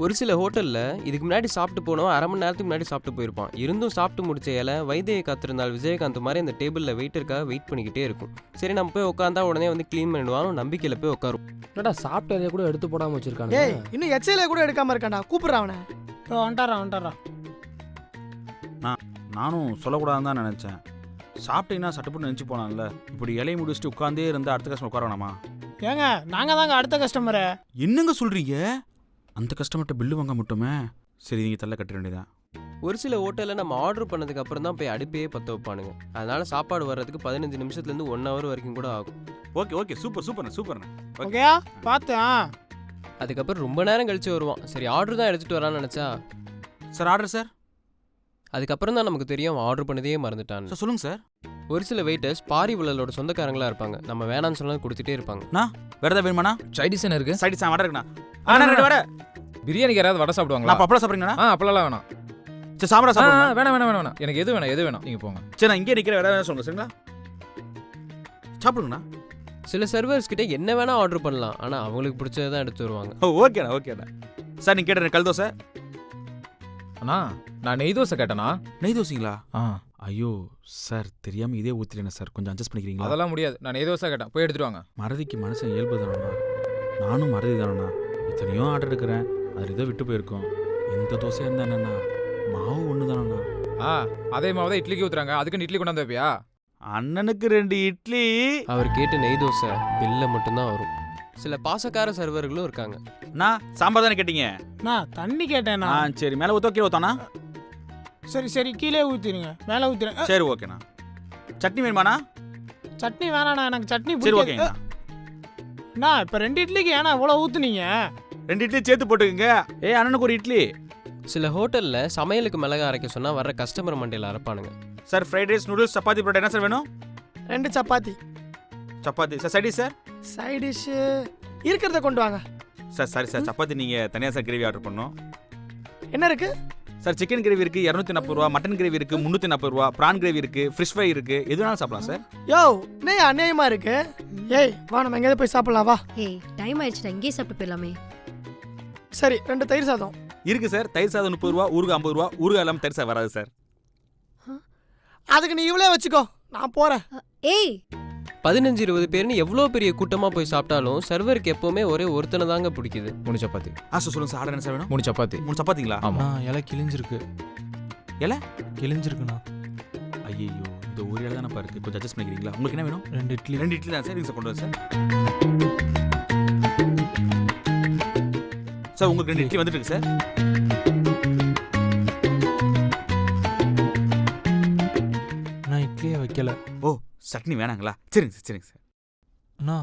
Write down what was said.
ஒரு சில ஹோட்டலில் இதுக்கு முன்னாடி சாப்பிட்டு போனோம் 1/2 மணி நேரத்துக்கு முன்னாடி சாப்பிட்டு போயிருப்பான். இருந்தும் சாப்பிட்டு முடிச்ச இலை வைத்தியை காத்திருந்தால் விஜயகாந்த் மாதிரி அந்த டேபிளில் வெயிட்டருக்காக வெயிட் பண்ணிக்கிட்டே இருக்கும். சரி நம்ம போய் உட்காந்தா உடனே வந்து க்ளீன் பண்ணிடுவான்னு நம்பிக்கையில் போய் உட்காரும். என்னடா சாப்பிட்ட இலையை கூட எடுத்து போடாமல் வச்சிருக்காங்க. ஏய் இன்னும் எச்சையில கூட எடுக்காம இருக்கான்டா. கூப்பிடுறான் அவனை. வந்துட்டாரா. நானும் சொல்லக்கூடாதுன்னு தான் நினச்சேன். சாப்பிட்டீங்கன்னா சட்டுப்புட்டு நினச்சி போனான்ல. இப்படி இலையை முடிச்சுட்டு உட்காந்தே இருந்தால் அடுத்த கஸ்டமர் உட்கார வேணாமா? ஏங்க நாங்கள் தாங்க அடுத்த கஸ்டமரு. என்னங்க சொல்கிறீங்க? அந்த கஸ்டமர்கிட்ட பில்லு வாங்க மட்டுமே. சரி நீங்கள் தள்ள கட்ட வேண்டியதான். ஒரு சில ஹோட்டலில் நம்ம ஆர்டர் பண்ணதுக்கு அப்புறம் தான் போய் அடுப்பையே பற்ற வைப்பானுங்க. அதனால சாப்பாடு வர்றதுக்கு 15 நிமிஷத்துலேருந்து 1 hour வரைக்கும் கூட ஆகும். ஓகே சூப்பர்ண்ணே. ஓகேயா பார்த்தேன். அதுக்கப்புறம் ரொம்ப நேரம் கழிச்சு வருவான். சரி ஆர்டர் தான் எடுத்துகிட்டு வரான்னு நினச்சா சார் ஆர்டர் சார். அதுக்கப்புறம் தான் நமக்கு தெரியும் அவன் ஆர்டர் பண்ணதே மறந்துட்டான். சார் சொல்லுங்கள் சார். ஒரு சில வெயிட்டர்ஸ் பாரி விழலோட சொந்தக்காரங்களா இருப்பாங்க. நம்ம வேணான்னு சொன்னாலும் கொடுத்துட்டே இருப்பாங்க. வேற ஏதாவது வேணுமாண்ணா? சைடிஸ் என்ன இருக்கு? சைடிஸ் வடை இருக்குண்ணா. ரெண்டு வடை. பிரியாணிக்கு யாராவது வடை சாப்பிடுவாங்களா? நான் அப்பளம் சாப்பிட்றீங்கண்ணா? அப்பளம்லாம் வேணாம். சரி சாப்பிட சாப்பிடுங்க. வேணாம். எனக்கு எது வேணும் நீங்கள் போங்க. சரி நான் இங்கே நிற்கிற வேற சொல்லுங்கள் சரிங்களா? சாப்பிடுங்கண்ணா. சில சர்வர்ஸ் கிட்ட என்ன வேணா ஆர்டர் பண்ணலாம். ஆனால் அவங்களுக்கு பிடிச்சதை தான் எடுத்து வருவாங்க. ஓகேண்ணா. சார் நீங்கள் கேட்ட கல் தோசை. அண்ணா நான் நெய் தோசை கேட்டேண்ணா. நெய் தோசைங்களா? ஐயோ சார் தெரியாமல் இதே ஊற்றிட்டேன் சார். கொஞ்சம் அட்ஜஸ்ட் பண்ணிக்கிறீங்களா? அதெல்லாம் முடியாது. நான் நெய் தோசை கேட்டேன். போய் எடுத்துட்டு வாங்க. மறதிக்கு மனசன் இயல்பு தானண்ணா. நானும் மறதி தானண்ணா. எத்தனையோ ஆர்டர் எடுக்கிறேன். அதில் ஏதோ விட்டு போயிருக்கோம். எந்த தோசையாக இருந்தானண்ணா மாவு ஒன்று தானண்ணா. அதே மாவு தான் இட்லிக்கு ஊற்றுறாங்க. அதுக்கு இட்லி கொண்டாந்து வைப்பியா? அண்ணனுக்கு 2 இட்லி. அவர் கேட்டு நெய் தோசை பில்ல மட்டும்தான் வரும். சில பாசக்கார சர்வர்களும் இருக்காங்க. நான் சாம்பார் தானே கேட்டீங்க? நான் தண்ணி கேட்டேண்ணா. சரி மேலே ஊற்ற கீழே ஊத்தானா? சரி கீழே ஊற்றிடுங்க. மேலே ஊற்றிடுங்க. சரி ஓகேண்ணா. சட்னி வேணுமாண்ணா? சட்னி வேணாண்ணா. எனக்கு சட்னி சரி பிடிக்காது. ஓகேண்ணா. அண்ணா இப்போ 2 இட்லிக்கு ஏன்னா இவ்வளோ ஊற்றுனீங்க? 2 இட்லி சேர்த்து போட்டுக்கங்க. அண்ணனுக்கு ஒரு இட்லி. சில ஹோட்டலில் சமையலுக்கு மிளகா அரைக்க சொன்னால் வர்ற கஸ்டமர் மண்டையில் அரைப்பானுங்க. Sir fried rice noodles chapati parotta என்ன சார் வேணும்? 2 chapati. Sir side dish sir? Side dish இருக்கிறத கொண்டு வாங்க. சார் சாரி சார் சப்பாத்தி நீங்கள் தனியாக சார் கிரேவி ஆர்டர் பண்ணணும். என்ன இருக்கு சார்? சிக்கன் கிரேவி இருக்குது 240 ரூபா, மட்டன் கிரேவி இருக்குது 340 ரூபா, ப்ரான் கிரேவி இருக்குது, ஃபிஷ் ஃப்ரை இருக்குது. எது வேணாலும் சாப்பிடலாம் சார். யோ என்ன அநியாயமா இருக்கு. ஏய் வா நம்ம எங்கேயாவது போய் சாப்பிடலாம் வா. ஏய் டைம் ஆயிடுச்சுடா. இங்கேயே சாப்பிட்டு போயிடலாமே. சரி 2 தயிர் சாதம் இருக்கு சார். தயிர் சாதம் 30 ரூபா, ஊறுகாய் 50 ரூபா. ஊறுகாய் இல்லாமல் தயிர் சாதம் வராது சார். அதுக்கு நீ இவ்வளோ வச்சுக்கோ. நான் போகிறேன். ஏய் 15-20 பேர்னு எவ்வளோ பெரிய கூட்டமாக போய் சாப்பிட்டாலும் சர்வருக்கு எப்போவுமே ஒருத்தனை தாங்க பிடிக்குது. 3 சப்பாத்தி. சார் சொல்லுங்கள் சார். ஆர்டர் என்ன சார் வேணும்? 3 சப்பாத்தி. 3 சப்பாத்திங்களா? ஆமாம். இலை கிழிஞ்சிருக்கு. இலை கிழிஞ்சிருக்குண்ணா. ஐயோ இந்த ஒரு இலை தானே பாருக்கு. கொஞ்சம் அட்ஜஸ்ட் பண்ணிக்கிறீங்களா? உங்களுக்கு என்ன வேணும்? 2 இட்லி. 2 இட்லி தான் சார். நீங்கள் சார் கொண்டு வந்து சார். உங்களுக்கு 2 இட்லி வந்துட்டு இருக்கு சார். நான் இட்லியே வைக்கல. ஓ சட்னி வேணாங்களா? சரிங்க சார். அண்ணா